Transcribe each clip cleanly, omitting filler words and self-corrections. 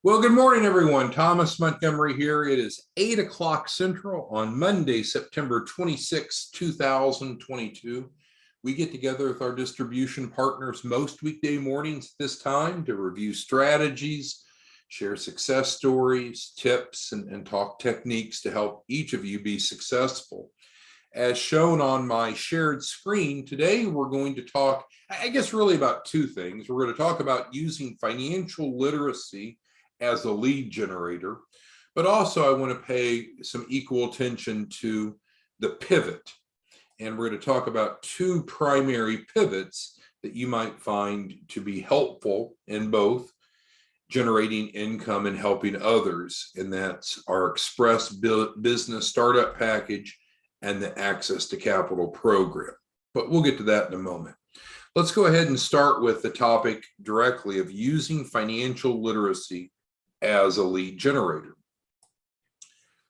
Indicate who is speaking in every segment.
Speaker 1: Well, good morning, everyone. Thomas Montgomery here. It is 8 o'clock Central on Monday, September 26, 2022. We get together with our distribution partners most weekday mornings at this time to review strategies, share success stories, tips, and talk techniques to help each of you be successful. As shown on my shared screen, today we're going to talk, I guess, really about two things. We're going to talk about using financial literacy as a lead generator, but also I want to pay some equal attention to the pivot. And we're going to talk about two primary pivots that you might find to be helpful in both generating income and helping others. And that's our Express Business Startup Package and the Access to Capital program. But we'll get to that in a moment. Let's go ahead and start with the topic directly of using financial literacy as a lead generator.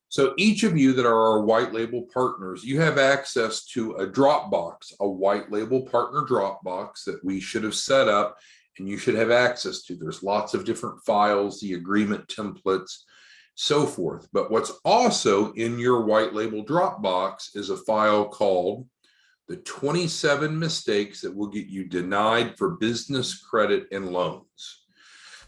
Speaker 1: So each of you that are our white label partners, you have access to a Dropbox, a white label partner Dropbox that we should have set up and you should have access to. There's lots of different files, the agreement templates, so forth. But what's also in your white label Dropbox is a file called the 27 mistakes that will get you denied for business credit and loans.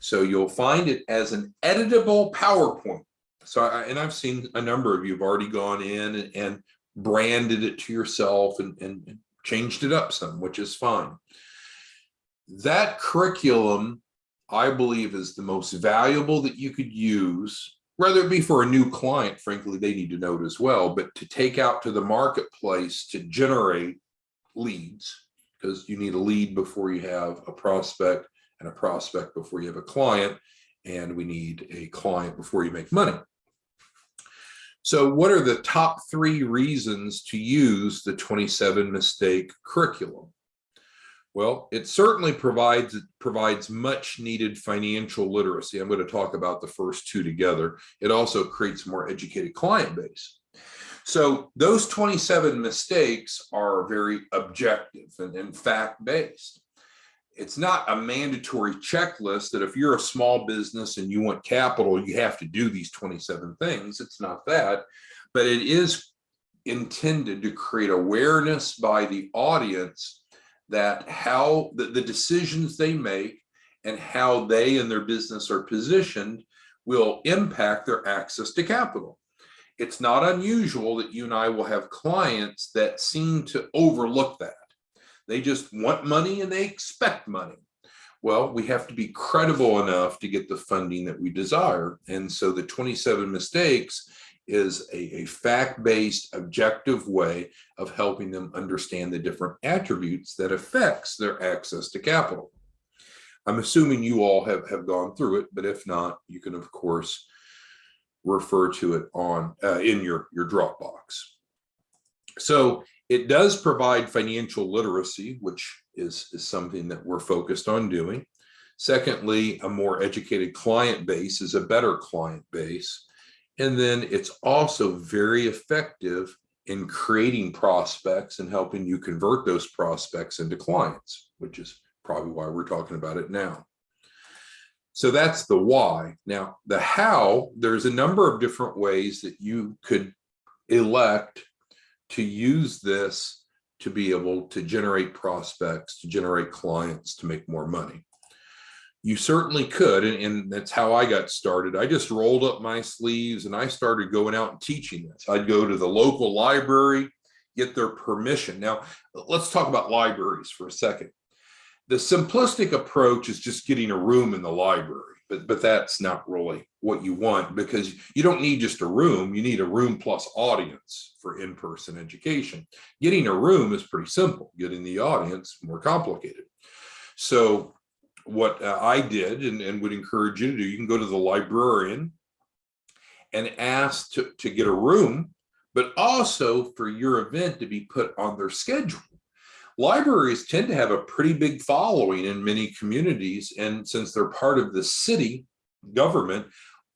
Speaker 1: So you'll find it as an editable PowerPoint. So, I've seen a number of you have already gone in and branded it to yourself and changed it up some, which is fine. That curriculum, I believe, is the most valuable that you could use, whether it be for a new client, frankly, they need to know it as well, but to take out to the marketplace to generate leads, because you need a lead before you have a prospect, and a prospect before you have a client, and we need a client before you make money. So what are the top 3 reasons to use the 27 mistake curriculum? Well, it certainly provides much needed financial literacy. I'm going to talk about the first 2 together. It also creates a more educated client base. So those 27 mistakes are very objective and fact-based. It's not a mandatory checklist that if you're a small business and you want capital, you have to do these 27 things. It's not that, but it is intended to create awareness by the audience that how the decisions they make and how they and their business are positioned will impact their access to capital. It's not unusual that you and I will have clients that seem to overlook that. They just want money and they expect money. Well, we have to be credible enough to get the funding that we desire. And so the 27 mistakes is a fact-based, objective way of helping them understand the different attributes that affects their access to capital. I'm assuming you all have gone through it, but if not, you can, of course, refer to it on in your Dropbox. So it does provide financial literacy, which is something that we're focused on doing. Secondly, a more educated client base is a better client base. And then it's also very effective in creating prospects and helping you convert those prospects into clients, which is probably why we're talking about it now. So that's the why. Now, the how, there's a number of different ways that you could elect to use this to be able to generate prospects, to generate clients, to make more money. You certainly could, and that's how I got started. I just rolled up my sleeves and I started going out and teaching this. I'd go to the local library, get their permission. Now, let's talk about libraries for a second. The simplistic approach is just getting a room in the library, but that's not really what you want, because you don't need just a room, you need a room plus audience for in-person education. Getting a room is pretty simple, getting the audience more complicated. So what I did and would encourage you to do, you can go to the librarian and ask to get a room, but also for your event to be put on their schedule. Libraries tend to have a pretty big following in many communities, and since they're part of the city government,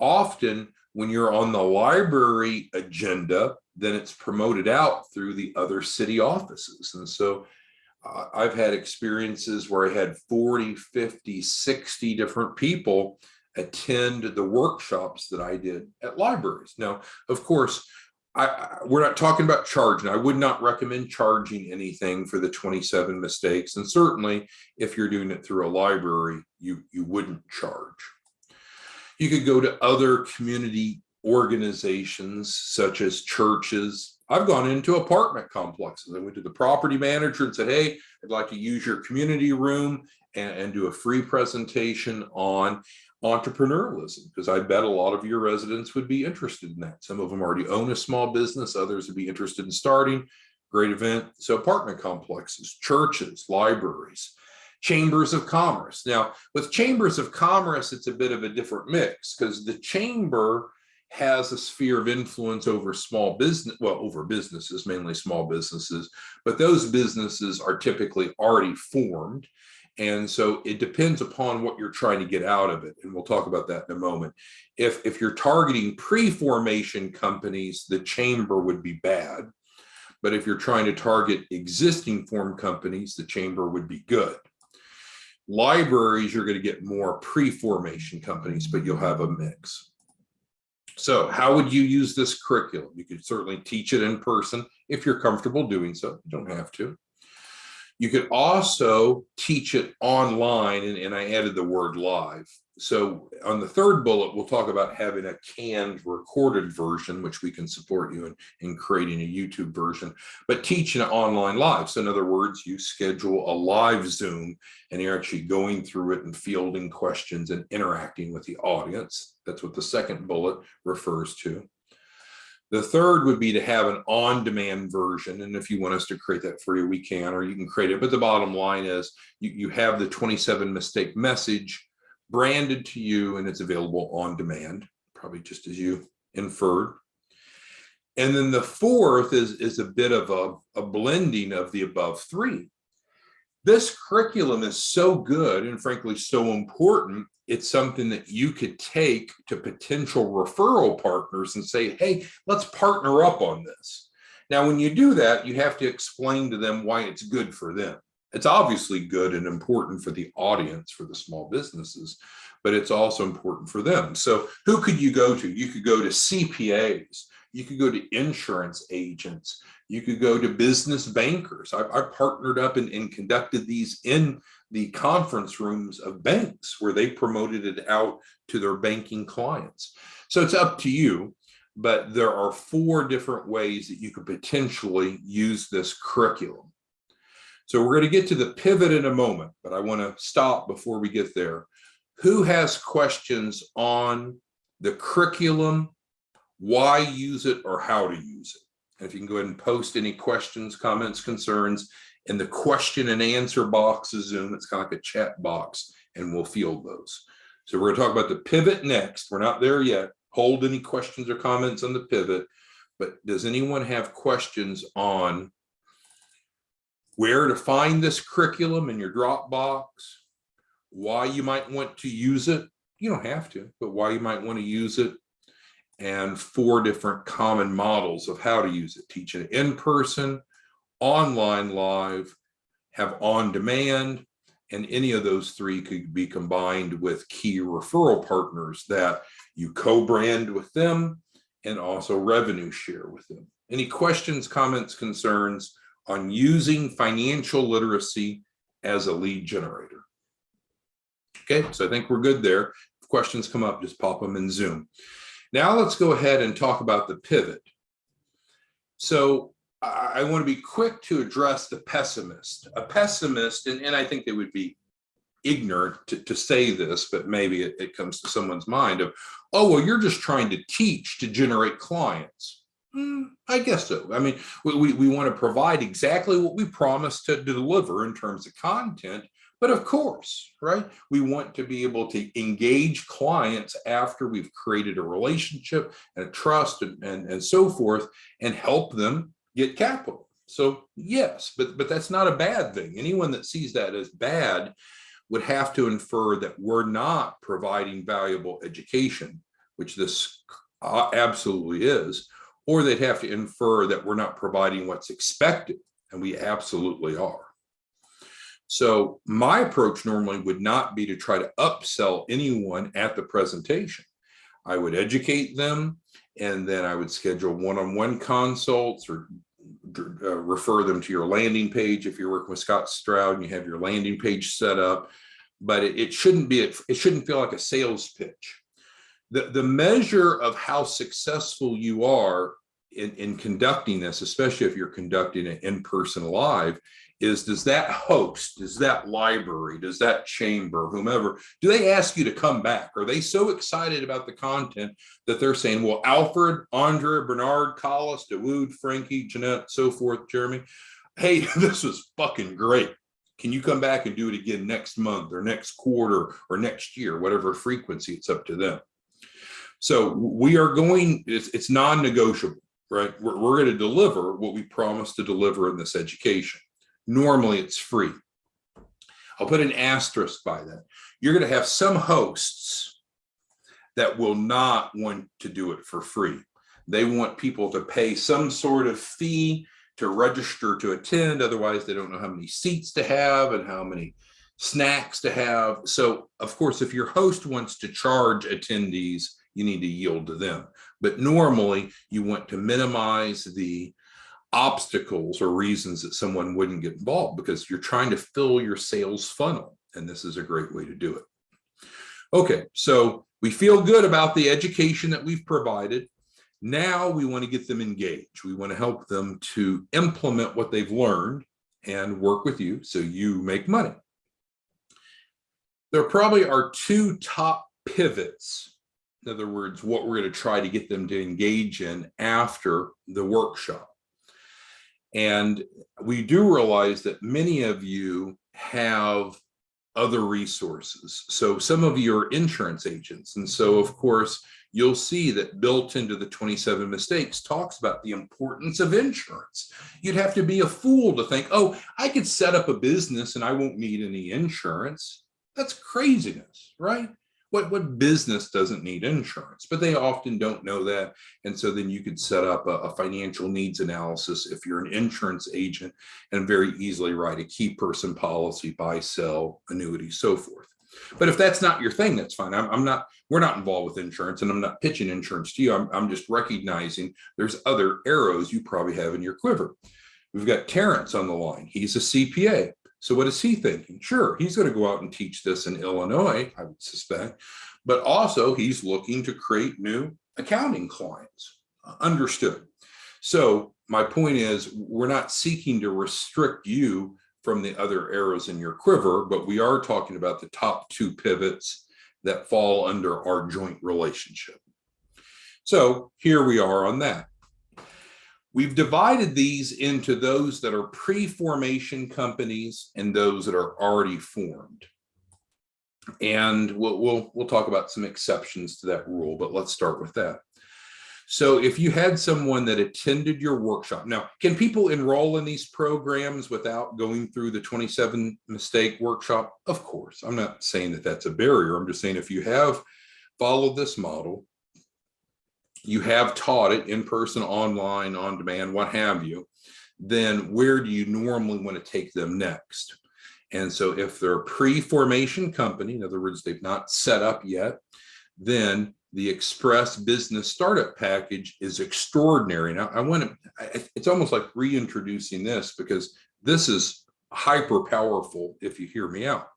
Speaker 1: often when you're on the library agenda, then it's promoted out through the other city offices. And so I've had experiences where I had 40, 50, 60 different people attend the workshops that I did at libraries. Now, of course, we're not talking about charging. I would not recommend charging anything for the 27 mistakes. And certainly if you're doing it through a library, you wouldn't charge. You could go to other community organizations such as churches. I've gone into apartment complexes. I went to the property manager and said, hey, I'd like to use your community room and do a free presentation on entrepreneurialism, because I bet a lot of your residents would be interested in that. Some of them already own a small business, others would be interested in starting. Great event. So apartment complexes, churches, libraries, chambers of commerce. Now, with chambers of commerce, it's a bit of a different mix, because the chamber has a sphere of influence over small business, well, over businesses, mainly small businesses, but those businesses are typically already formed. And so it depends upon what you're trying to get out of it. And we'll talk about that in a moment. If you're targeting pre-formation companies, the chamber would be bad. But if you're trying to target existing formed companies, the chamber would be good. Libraries, you're going to get more pre-formation companies, but you'll have a mix. So how would you use this curriculum? You could certainly teach it in person if you're comfortable doing so. You don't have to. You could also teach it online, and I added the word live. So on the third bullet, we'll talk about having a canned recorded version, which we can support you in creating a YouTube version, but teaching it online live. So in other words, you schedule a live Zoom and you're actually going through it and fielding questions and interacting with the audience. That's what the second bullet refers to. The third would be to have an on-demand version. And if you want us to create that for you, we can, or you can create it. But the bottom line is you have the 27 mistake message branded to you, and it's available on demand, probably just as you inferred. And then the fourth is a bit of a blending of the above three. This curriculum is so good and frankly so important, it's something that you could take to potential referral partners and say, hey, let's partner up on this. Now, when you do that, you have to explain to them why it's good for them. It's obviously good and important for the audience, for the small businesses, but it's also important for them. So who could you go to? You could go to CPAs. You could go to insurance agents. You could go to business bankers. I partnered up and conducted these in the conference rooms of banks where they promoted it out to their banking clients. So it's up to you, but there are 4 different ways that you could potentially use this curriculum. So we're going to get to the pivot in a moment, but I want to stop before we get there. Who has questions on the curriculum, why use it, or how to use it? And if you can go ahead and post any questions, comments, concerns in the question and answer box of Zoom. It's kind of like a chat box, and we'll field those. So we're going to talk about the pivot next. We're not there yet. Hold any questions or comments on the pivot, but does anyone have questions on where to find this curriculum in your Dropbox, why you might want to use it? You don't have to, but why you might want to use it, and 4 different common models of how to use it. Teach it in person, online live, have on demand, and any of those 3 could be combined with key referral partners that you co-brand with them and also revenue share with them. Any questions, comments, concerns on using financial literacy as a lead generator? Okay, so I think we're good there. If questions come up, just pop them in Zoom. Now let's go ahead and talk about the pivot. So I want to be quick to address the pessimist. A pessimist, and I think they would be ignorant to say this, but maybe it comes to someone's mind of, oh, well, you're just trying to teach to generate clients. I guess so. I mean, we want to provide exactly what we promised to deliver in terms of content. But of course, right, we want to be able to engage clients after we've created a relationship and a trust and so forth, and help them get capital. So yes, but that's not a bad thing. Anyone that sees that as bad would have to infer that we're not providing valuable education, which this absolutely is, or they'd have to infer that we're not providing what's expected, and we absolutely are. So my approach normally would not be to try to upsell anyone at the presentation. I would educate them, and then I would schedule one-on-one consults or refer them to your landing page if you're working with Scott Stroud and you have your landing page set up. But it shouldn't feel like a sales pitch. The measure of how successful you are in conducting this, especially if you're conducting it in person live, is does that host, does that library, does that chamber, whomever, do they ask you to come back? Are they so excited about the content that they're saying, well, Alfred, Andrea, Bernard, Collis, Dawood, Frankie, Jeanette, so forth, Jeremy, hey, this was fucking great. Can you come back and do it again next month or next quarter or next year, whatever frequency, it's up to them. So we are going, it's non-negotiable, right? We're going to deliver what we promised to deliver in this education. Normally it's free. I'll put an asterisk by that. You're going to have some hosts that will not want to do it for free. They want people to pay some sort of fee to register to attend. Otherwise, they don't know how many seats to have and how many snacks to have. So, of course, if your host wants to charge attendees, you need to yield to them. But normally, you want to minimize the obstacles or reasons that someone wouldn't get involved, because you're trying to fill your sales funnel, and this is a great way to do it. Okay, so we feel good about the education that we've provided. Now we want to get them engaged. We want to help them to implement what they've learned and work with you so you make money. There probably are two top pivots. In other words, what we're going to try to get them to engage in after the workshop. And we do realize that many of you have other resources. So some of you are insurance agents. And so, of course, you'll see that built into the 27 mistakes talks about the importance of insurance. You'd have to be a fool to think, oh, I could set up a business and I won't need any insurance. That's craziness, right? What business doesn't need insurance? But they often don't know that. And so then you could set up a financial needs analysis if you're an insurance agent and very easily write a key person policy, buy, sell, annuity, so forth. But if that's not your thing, that's fine. We're not involved with insurance, and I'm not pitching insurance to you. I'm just recognizing there's other arrows you probably have in your quiver. We've got Terrence on the line. He's a CPA. So what is he thinking? Sure, he's going to go out and teach this in Illinois, I would suspect, but also he's looking to create new accounting clients. Understood. So my point is, we're not seeking to restrict you from the other arrows in your quiver, but we are talking about the top two pivots that fall under our joint relationship. So here we are on that. We've divided these into those that are pre-formation companies and those that are already formed. And we'll talk about some exceptions to that rule, but let's start with that. So if you had someone that attended your workshop, now, can people enroll in these programs without going through the 27 mistake workshop? Of course. I'm not saying that that's a barrier. I'm just saying if you have followed this model, you have taught it in person, online, on demand, what have you, then where do you normally want to take them next? And so if they're a pre-formation company, in other words, they've not set up yet, then the Express Business Startup Package is extraordinary. Now, it's almost like reintroducing this, because this is hyper powerful if you hear me out.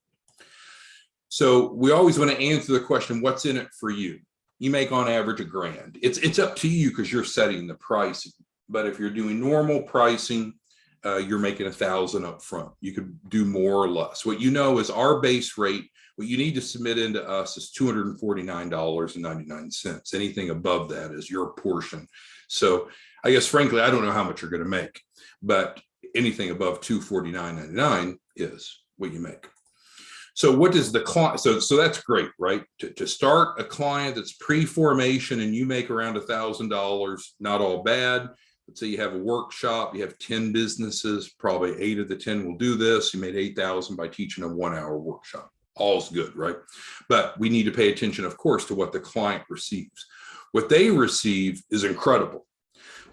Speaker 1: So we always want to answer the question, what's in it for you? You make on average $1,000. It's up to you because you're setting the pricing. But if you're doing normal pricing, you're making $1,000 up front. You could do more or less. What you know is our base rate, what you need to submit into us is $249.99. Anything above that is your portion. So I guess, frankly, I don't know how much you're going to make, but anything above $249.99 is what you make. So what does the client, so that's great, right? To start a client that's pre-formation and you make around $1,000, not all bad. Let's say you have a workshop, you have 10 businesses, probably 8 of the 10 will do this. You made $8,000 by teaching a 1-hour workshop. All's good, right? But we need to pay attention, of course, to what the client receives. What they receive is incredible,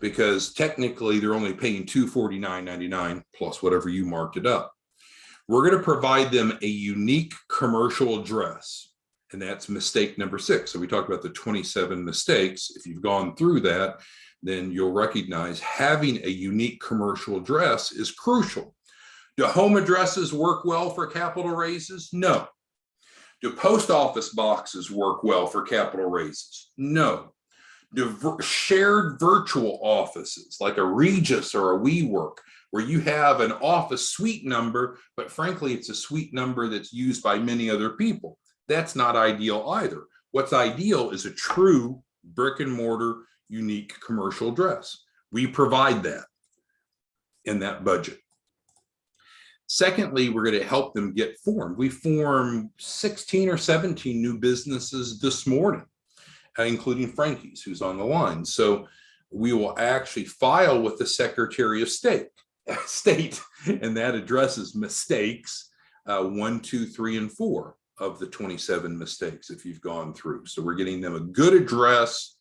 Speaker 1: because technically they're only paying $249.99 plus whatever you marked it up. We're going to provide them a unique commercial address. And that's mistake number 6. So we talked about the 27 mistakes. If you've gone through that, then you'll recognize having a unique commercial address is crucial. Do home addresses work well for capital raises? No. Do post office boxes work well for capital raises? No. Do shared virtual offices like a Regis or a WeWork, where you have an office suite number, but frankly, it's a suite number that's used by many other people. That's not ideal either. What's ideal is a true brick and mortar unique commercial address. We provide that in that budget. Secondly, we're going to help them get formed. We formed 16 or 17 new businesses this morning, including Frankie's, who's on the line. So we will actually file with the Secretary of State, and that addresses mistakes 1, 2, 3, and 4 of the 27 mistakes if you've gone through. So we're getting them a good address.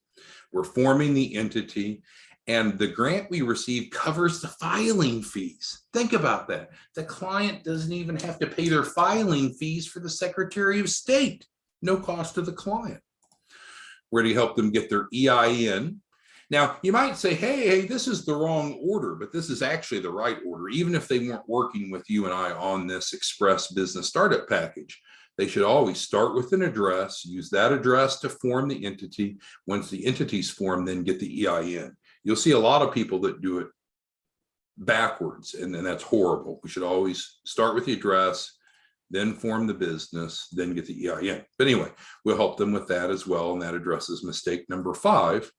Speaker 1: We're forming the entity, and the grant we receive covers the filing fees. Think about that. The client doesn't even have to pay their filing fees for the Secretary of State. No cost to the client. We're going to help them get their EIN. Now, you might say, hey, this is the wrong order, but this is actually the right order. Even if they weren't working with you and I on this Express Business Startup Package, they should always start with an address, use that address to form the entity. Once the entity's formed, then get the EIN. You'll see a lot of people that do it backwards, and then that's horrible. We should always start with the address, then form the business, then get the EIN. But anyway, we'll help them with that as well, and that addresses mistake number 5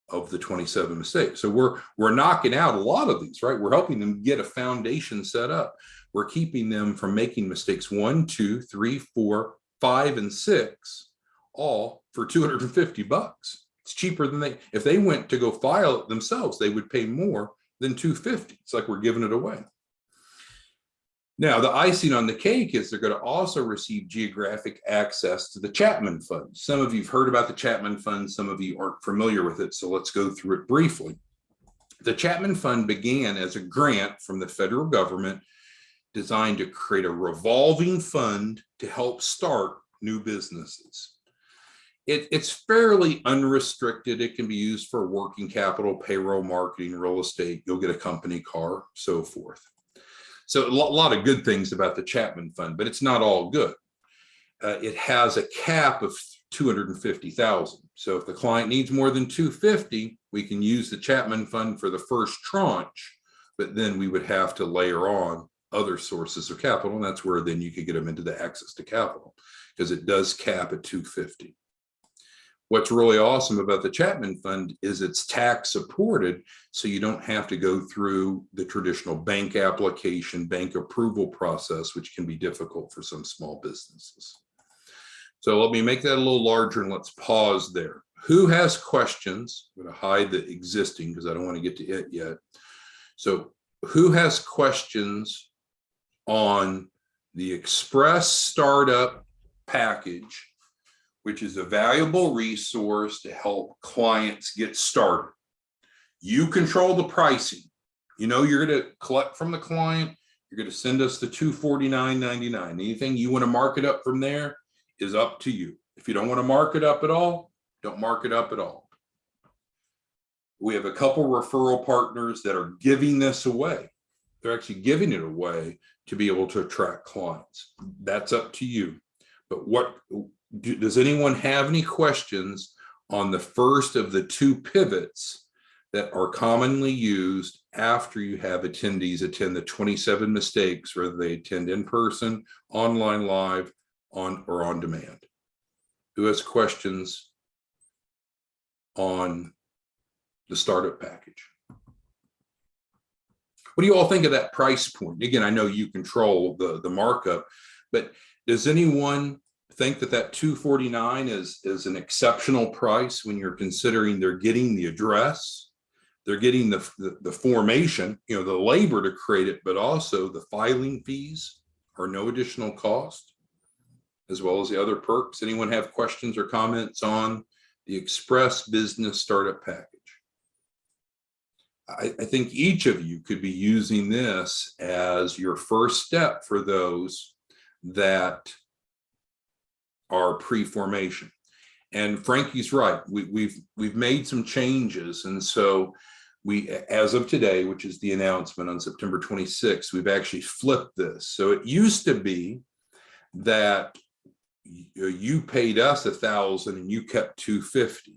Speaker 1: of the 27 mistakes. So we're knocking out a lot of these, right? We're helping them get a foundation set up. We're keeping them from making mistakes 1, 2, 3, 4, 5, and 6, all for $250. It's cheaper than if they went to go file it themselves, they would pay more than $250. It's like we're giving it away. Now, the icing on the cake is they're going to also receive geographic access to the Chapman Fund. Some of you've heard about the Chapman Fund, some of you aren't familiar with it, so let's go through it briefly. The Chapman Fund began as a grant from the federal government designed to create a revolving fund to help start new businesses. It's fairly unrestricted. It can be used for working capital, payroll, marketing, real estate. You'll get a company car, so forth. So a lot of good things about the Chapman Fund, but it's not all good. It has a cap of $250,000. So if the client needs more than $250,000, we can use the Chapman Fund for the first tranche, but then we would have to layer on other sources of capital, and that's where then you could get them into the access to capital, because it does cap at $250,000. What's really awesome about the Chapman Fund is it's tax supported, so you don't have to go through the traditional bank application, bank approval process, which can be difficult for some small businesses. So let me make that a little larger and let's pause there. Who has questions? I'm going to hide the existing because I don't want to get to it yet. So who has questions on the Express Startup Package, which is a valuable resource to help clients get started? You control the pricing. You know, you're going to collect from the client. You're going to send us the $249.99. Anything you want to mark it up from there is up to you. If you don't want to mark it up at all, don't mark it up at all. We have a couple referral partners that are giving this away. They're actually giving it away to be able to attract clients. That's up to you. But does anyone have any questions on the first of the 2 pivots that are commonly used after you have attendees attend the 27 mistakes, whether they attend in person, online, live, or on demand? Who has questions on the startup package? What do you all think of that price point? Again, I know you control the markup, but does anyone think that $249 is an exceptional price when you're considering they're getting the address, they're getting the formation, you know, the labor to create it, but also the filing fees are no additional cost, as well as the other perks? Anyone have questions or comments on the Express Business Startup Package? I think each of you could be using this as your first step for those that are pre-formation. And Frankie's right. We've made some changes, and so we, as of today, which is the announcement on September 26th, we've actually flipped this. So it used to be that you paid us $1,000 and you kept $250.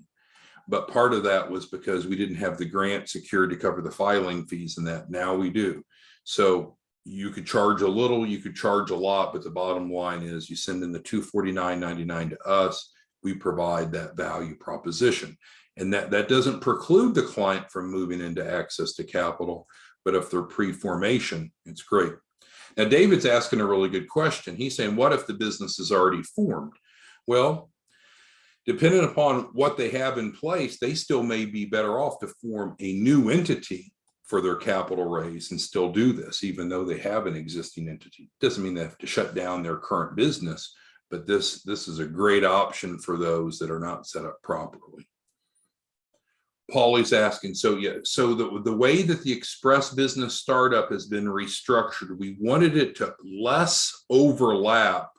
Speaker 1: But part of that was because we didn't have the grant secured to cover the filing fees and that. Now we do. So you could charge a little, you could charge a lot, but the bottom line is you send in the $249.99 to us. We provide that value proposition. And that doesn't preclude the client from moving into access to capital. But if they're pre-formation, it's great. Now, David's asking a really good question. He's saying, what if the business is already formed? Well, depending upon what they have in place, they still may be better off to form a new entity for their capital raise and still do this, even though they have an existing entity. Doesn't mean they have to shut down their current business, but this is a great option for those that are not set up properly. Paulie's asking, so the way that the Express Business Startup has been restructured, we wanted it to less overlap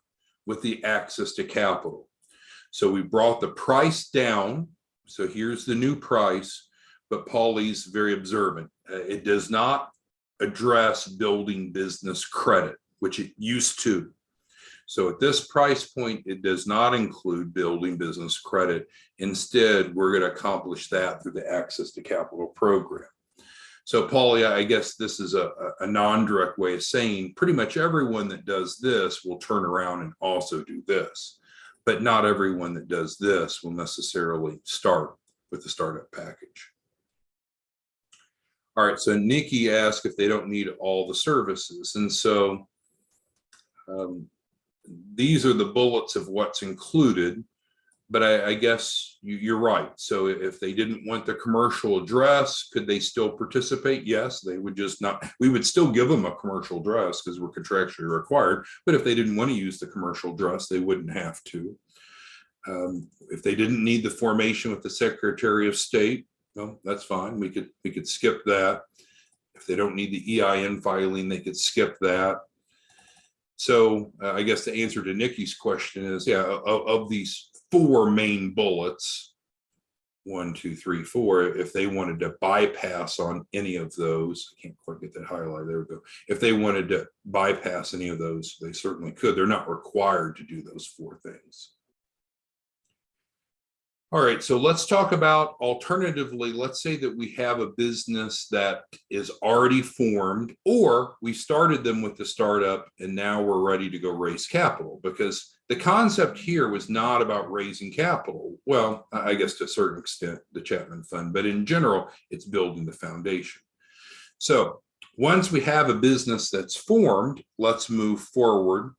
Speaker 1: with the access to capital. So we brought the price down. So here's the new price, but Paulie's very observant. It does not address building business credit, which it used to. So at this price point, it does not include building business credit. Instead, we're going to accomplish that through the access to capital program. So Paulie, I guess this is a non-direct way of saying pretty much everyone that does this will turn around and also do this. But not everyone that does this will necessarily start with the startup package. All right, so Nikki asked if they don't need all the services. And so these are the bullets of what's included, but I guess you're right. So if they didn't want the commercial address, could they still participate? Yes, they would just not, we would still give them a commercial address because we're contractually required, but if they didn't want to use the commercial address, they wouldn't have to. If they didn't need the formation with the Secretary of State, well, that's fine. We could skip that. If they don't need the EIN filing, they could skip that. So I guess the answer to Nikki's question is, yeah, of these 4 main bullets, 1, 2, 3, 4, if they wanted to bypass on any of those, I can't quite get that highlight, there we go. If they wanted to bypass any of those, they certainly could. They're not required to do those 4 things. All right, so let's talk about alternatively, let's say that we have a business that is already formed, or we started them with the startup and now we're ready to go raise capital, because the concept here was not about raising capital. Well, I guess to a certain extent, the Chapman Fund, but in general, it's building the foundation. So once we have a business that's formed, let's move forward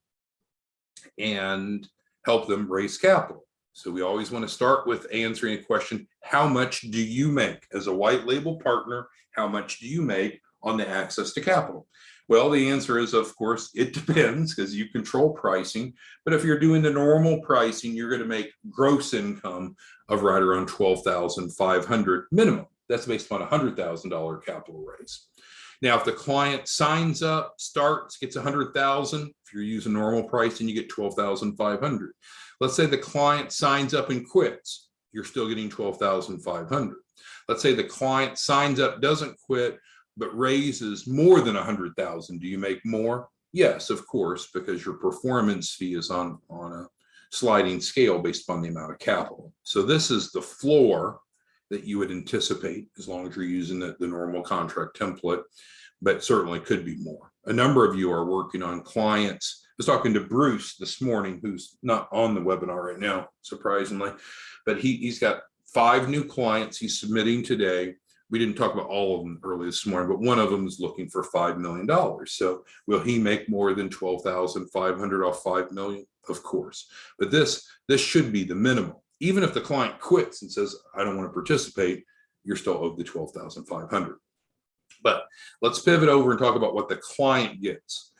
Speaker 1: and help them raise capital. So we always want to start with answering a question, how much do you make? As a white label partner, how much do you make on the access to capital? Well, the answer is, of course, it depends because you control pricing. But if you're doing the normal pricing, you're going to make gross income of right around $12,500 minimum. That's based on a $100,000 capital raise. Now, if the client signs up, starts, gets $100,000, if you're using normal pricing, you get $12,500. Let's say the client signs up and quits, you're still getting $12,500. Let's say the client signs up, doesn't quit, but raises more than $100,000. Do you make more? Yes, of course, because your performance fee is on a sliding scale based upon the amount of capital. So this is the floor that you would anticipate as long as you're using the normal contract template, but certainly could be more. A number of you are working on clients. I was talking to Bruce this morning, who's not on the webinar right now, surprisingly, but he's got 5 new clients he's submitting today. We didn't talk about all of them early this morning, but one of them is looking for $5 million. So will he make more than $12,500 off $5 million? Of course, but this should be the minimum. Even if the client quits and says, I don't want to participate, you're still owed the $12,500. But let's pivot over and talk about what the client gets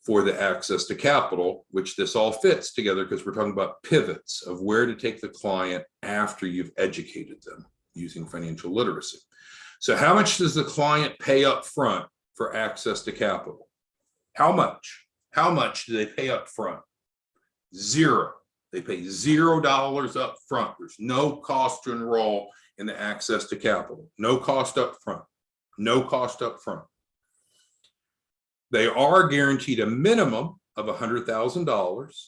Speaker 1: for the access to capital, which this all fits together because we're talking about pivots of where to take the client after you've educated them using financial literacy. So how much does the client pay up front for access to capital? How much? How much do they pay up front? Zero. They pay $0 up front. There's no cost to enroll in the access to capital. No cost up front. No cost up front. They are guaranteed a minimum of $100,000.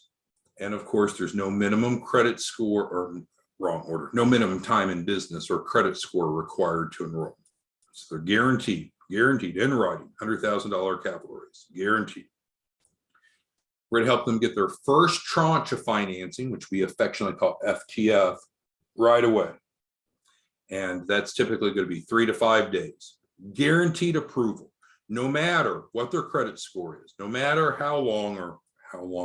Speaker 1: And of course, there's no minimum credit score, or wrong order, no minimum time in business or credit score required to enroll. So they're guaranteed in writing, $100,000 capital raise, guaranteed. We're going to help them get their first tranche of financing, which we affectionately call FTF, right away. And that's typically going to be 3 to 5 days. Guaranteed approval, no matter what their credit score is, no matter how long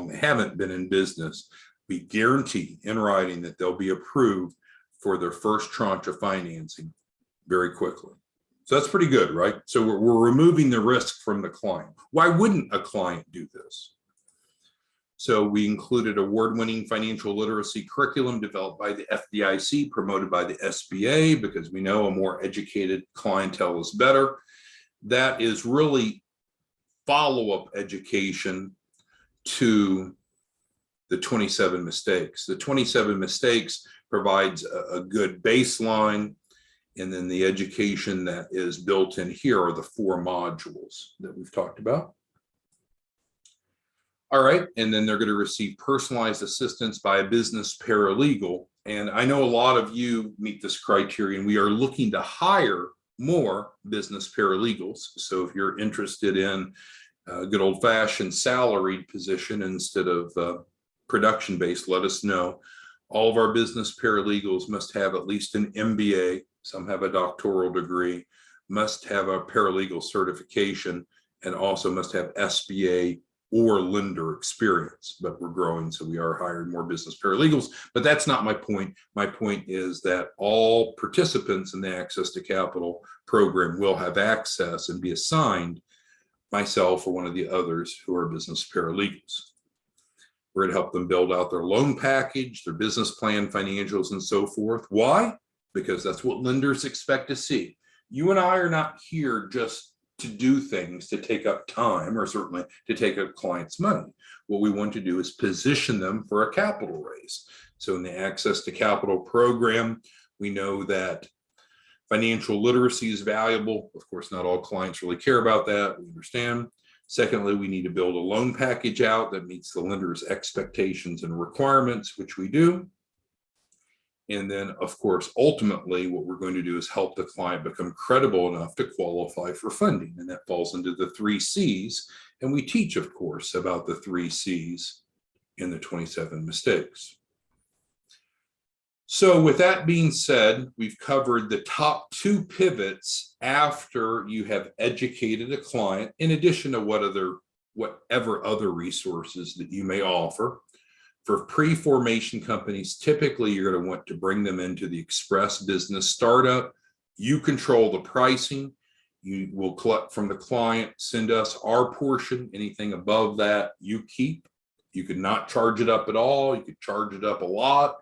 Speaker 1: they haven't been in business. We guarantee in writing that they'll be approved for their first tranche of financing very quickly. So that's pretty good, right? So we're removing the risk from the client. Why wouldn't a client do this? So we included award-winning financial literacy curriculum developed by the FDIC, promoted by the SBA, because we know a more educated clientele is better. That is really follow-up education to the 27 mistakes. The 27 mistakes provides a good baseline, and then the education that is built in here are the 4 modules that we've talked about. All right, and then they're going to receive personalized assistance by a business paralegal. And I know a lot of you meet this criterion. We are looking to hire more business paralegals. So if you're interested in a good old-fashioned salaried position instead of production-based, let us know. All of our business paralegals must have at least an MBA. Some have a doctoral degree, must have a paralegal certification, and also must have SBA or lender experience. But we're growing, so we are hiring more business paralegals. But that's not my point. My point is that all participants in the Access to Capital program will have access and be assigned, myself or one of the others who are business paralegals. We're going to help them build out their loan package, their business plan, financials, and so forth. Why? Because that's what lenders expect to see. You and I are not here just to do things to take up time, or certainly to take up clients' money. What we want to do is position them for a capital raise. So in the Access to Capital program, we know that financial literacy is valuable. Of course, not all clients really care about that. We understand. Secondly, we need to build a loan package out that meets the lender's expectations and requirements, which we do. And then, of course, ultimately, what we're going to do is help the client become credible enough to qualify for funding. And that falls into the 3 C's. And we teach, of course, about the 3 C's in the 27 mistakes. So with that being said, we've covered the top 2 pivots after you have educated a client, in addition to whatever other resources that you may offer. For pre-formation companies, typically you're going to want to bring them into the express business startup. You control the pricing. You will collect from the client, send us our portion. Anything above that, you keep. You could not charge it up at all. You could charge it up a lot.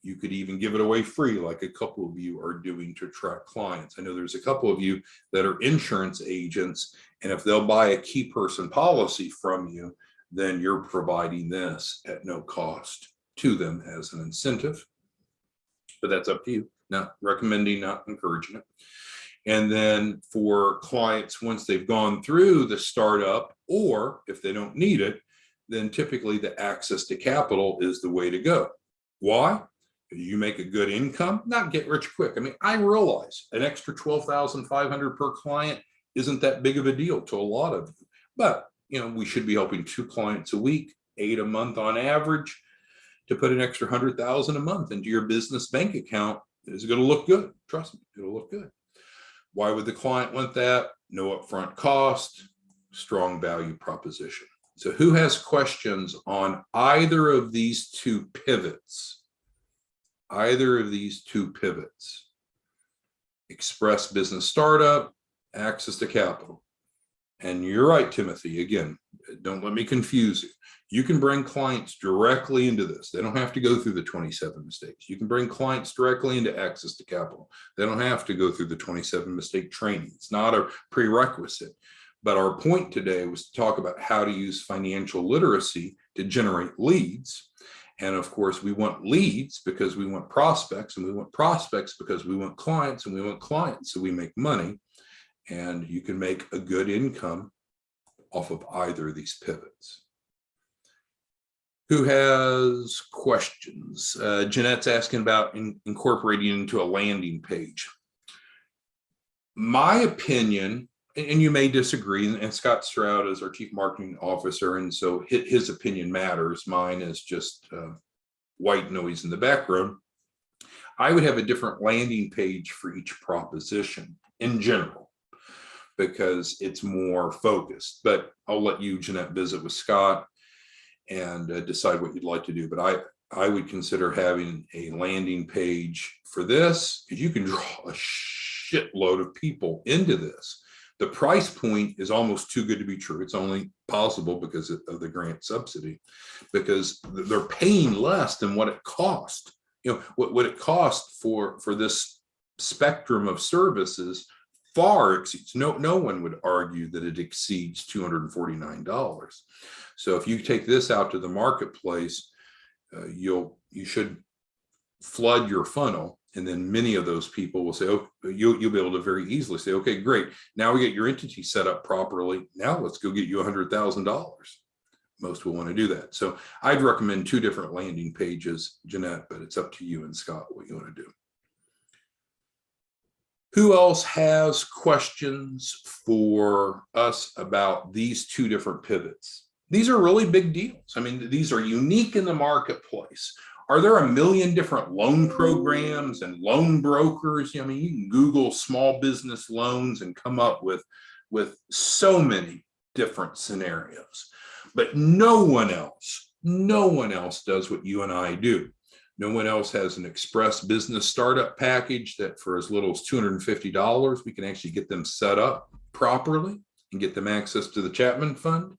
Speaker 1: You could even give it away free, like a couple of you are doing to attract clients. I know there's a couple of you that are insurance agents, and if they'll buy a key person policy from you, then you're providing this at no cost to them as an incentive. But that's up to you. Not recommending, not encouraging it. And then for clients, once they've gone through the startup, or if they don't need it, then typically the Access to Capital is the way to go. Why? You make a good income, not get rich quick. I mean, I realize an extra $12,500 per client isn't that big of a deal to a lot of you, but we should be helping 2 clients a week, 8 a month on average. To put an extra $100,000 a month into your business bank account is going to look good. Trust me, it'll look good. Why would the client want that? No upfront cost, strong value proposition. So who has questions on either of these 2 pivots? Either of these 2 pivots? Express business startup, Access to Capital. And you're right, Timothy, again, don't let me confuse you. You can bring clients directly into this. They don't have to go through the 27 mistakes. You can bring clients directly into access to capital. They don't have to go through the 27 mistake training. It's not a prerequisite. But our point today was to talk about how to use financial literacy to generate leads. And of course, we want leads because we want prospects, and we want prospects because we want clients, and we want clients so we make money. And you can make a good income off of either of these pivots. Who has questions? Jeanette's asking about incorporating into a landing page. My opinion, and you may disagree, and Scott Stroud is our chief marketing officer, and so his opinion matters. Mine is just white noise in the background. I would have a different landing page for each proposition in general, because it's more focused. But I'll let you, Jeanette, visit with Scott and decide what you'd like to do. But I would consider having a landing page for this, because you can draw a shitload of people into this. The price point is almost too good to be true. It's only possible because of the grant subsidy, because they're paying less than what it cost. You know, what it cost for this spectrum of services far exceeds, no one would argue that it exceeds $249. So if you take this out to the marketplace, you should flood your funnel, and then many of those people will say, oh, you'll be able to very easily say, okay, great, now we get your entity set up properly, now let's go get you $100,000. Most will want to do that. So I'd recommend 2 different landing pages, Jeanette, but it's up to you and Scott what you want to do. Who else has questions for us about these 2 different pivots? These are really big deals. I mean, these are unique in the marketplace. Are there a million different loan programs and loan brokers? I mean, you can Google small business loans and come up with so many different scenarios. But no one else does what you and I do. No one else has an express business startup package that for as little as $250, we can actually get them set up properly and get them access to the Chapman Fund.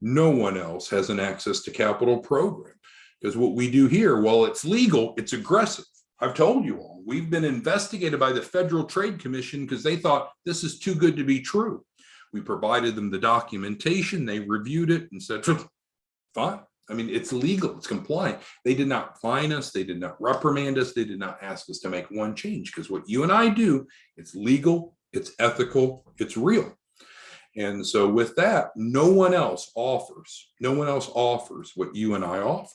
Speaker 1: No one else has an access to capital program, because what we do here, while it's legal, it's aggressive. I've told you all, we've been investigated by the Federal Trade Commission because they thought this is too good to be true. We provided them the documentation, they reviewed it and said, fine. I mean, it's legal, it's compliant. They did not fine us, they did not reprimand us, they did not ask us to make one change, because what you and I do, it's legal, it's ethical, it's real. And so with that, no one else offers what you and I offer.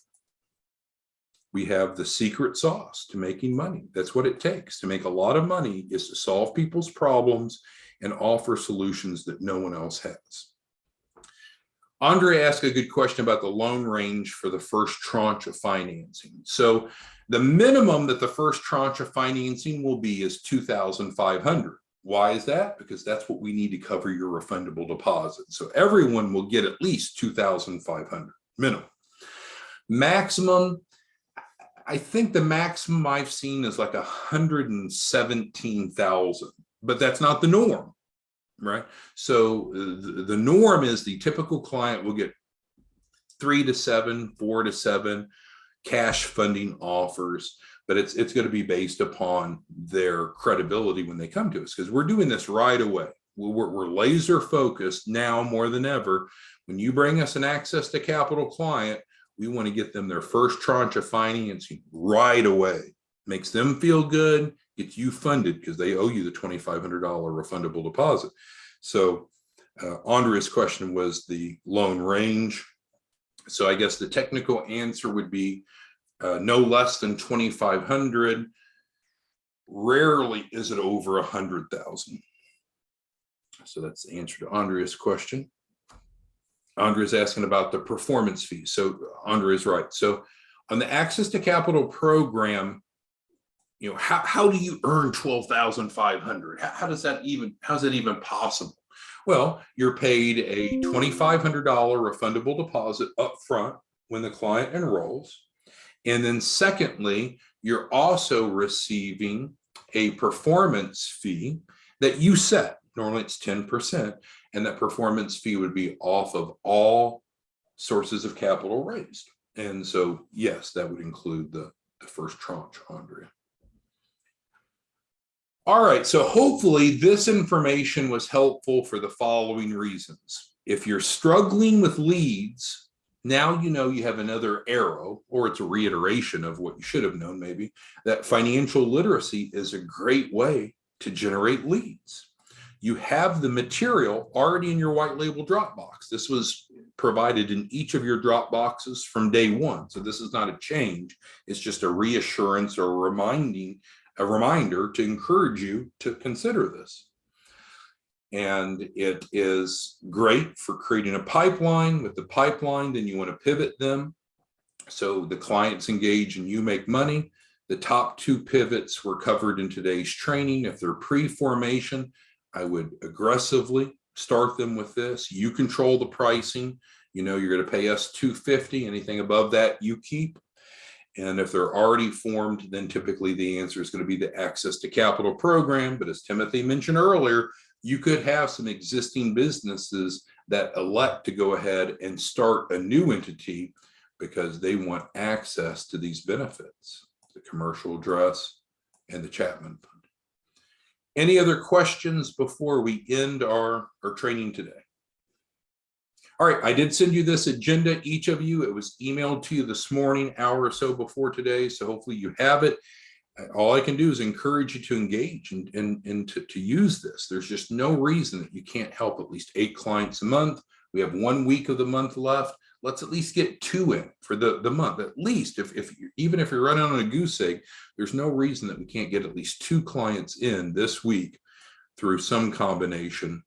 Speaker 1: We have the secret sauce to making money. That's what it takes to make a lot of money, is to solve people's problems and offer solutions that no one else has. Andre asked a good question about the loan range for the first tranche of financing. So the minimum that the first tranche of financing will be is $2,500. Why is that? Because that's what we need to cover your refundable deposit. So everyone will get at least $2,500 minimum. Maximum, I think the maximum I've seen is like 117,000, but that's not the norm. Right. So the norm is the typical client will get 3 to 7, 4 to 7 cash funding offers, but it's going to be based upon their credibility when they come to us, because we're doing this right away. We're laser focused now more than ever. When you bring us an access to capital client, we want to get them their first tranche of financing right away. Makes them feel good, gets you funded, because they owe you the $2,500 refundable deposit. So Andrea's question was the loan range. So I guess the technical answer would be no less than 2,500. Rarely is it over 100,000. So that's the answer to Andrea's question. Andrea's asking about the performance fees. So Andrea is right. So on the access to capital program, you know, how do you earn $12,500? How's that even possible? Well, you're paid a $2,500 refundable deposit up front when the client enrolls. And then secondly, you're also receiving a performance fee that you set. Normally it's 10%. And that performance fee would be off of all sources of capital raised. And so, yes, that would include the first tranche, Andrea. All right, so hopefully this information was helpful for the following reasons. If you're struggling with leads, now you know you have another arrow, or it's a reiteration of what you should have known maybe, that financial literacy is a great way to generate leads. You have the material already in your white label Dropbox. This was provided in each of your Dropboxes from day one. So this is not a change. It's just a reassurance or a reminder to encourage you to consider this. And it is great for creating a pipeline. With the pipeline, then you want to pivot them so the clients engage and you make money. The top 2 pivots were covered in today's training. If they're pre-formation, I would aggressively start them with this. You control the pricing. You know you're going to pay us $250. Anything above that, you keep. And if they're already formed, then typically the answer is going to be the Access to Capital program. But as Timothy mentioned earlier, you could have some existing businesses that elect to go ahead and start a new entity because they want access to these benefits, the commercial address and the Chapman fund. Any other questions before we end our training today? All right, I did send you this agenda, each of you. It was emailed to you this morning, hour or so before today, so hopefully you have it. All I can do is encourage you to engage and to use this. There's just no reason that you can't help at least 8 clients a month. We have 1 week of the month left. Let's at least get 2 in for the month. At least even if you're running on a goose egg, there's no reason that we can't get at least 2 clients in this week through some combination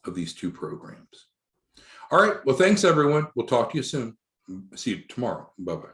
Speaker 1: of these 2 programs. All right. Well, thanks, everyone. We'll talk to you soon. See you tomorrow. Bye-bye.